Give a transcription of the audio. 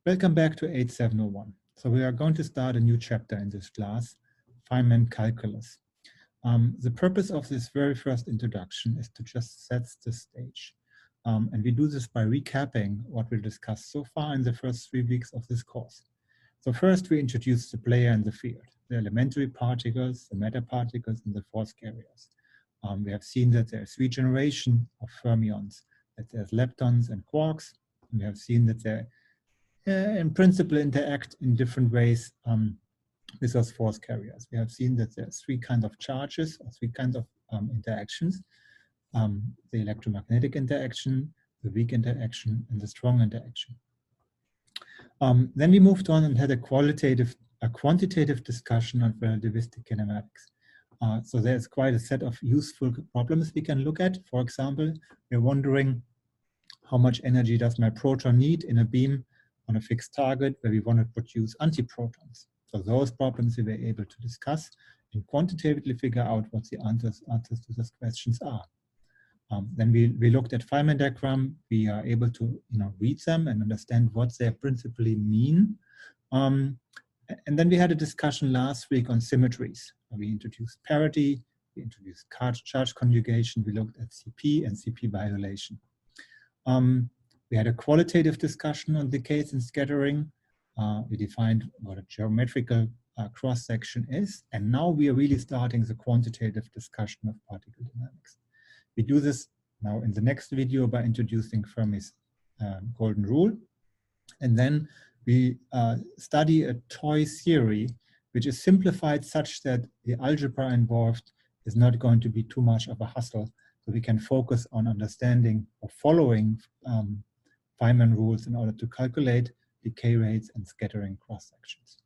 Welcome back to 8701. So we are going to start a new chapter in this class, Feynman calculus. The purpose of this very first introduction is to just set the stage. And we do this by recapping what we discussed so far in the first 3 weeks of this course. So first we introduce the player in the field, the elementary particles, the matter particles, and the force carriers. We have seen that there's regeneration of fermions, that there's leptons and quarks. We have seen that they in principle interact in different ways with those force carriers. We have seen that there are 3 kinds of charges, or 3 kinds of interactions. The electromagnetic interaction, the weak interaction, and the strong interaction. Then we moved on and had a quantitative discussion on relativistic kinematics. So there's quite a set of useful problems we can look at. For example, we're wondering how much energy does my proton need in a beam on a fixed target where we want to produce antiprotons. So those problems we were able to discuss and quantitatively figure out what the answers to those questions are. Then we looked at Feynman diagram. We are able to read them and understand what they principally mean. And then we had a discussion last week on symmetries. We introduced parity, we introduced charge conjugation, we looked at CP and CP violation. We had a qualitative discussion on decays and scattering. We defined what a geometrical cross-section is. And now we are really starting the quantitative discussion of particle dynamics. We do this now in the next video by introducing Fermi's golden rule. And then we study a toy theory, which is simplified such that the algebra involved is not going to be too much of a hassle. So we can focus on understanding or following Feynman rules in order to calculate decay rates and scattering cross-sections.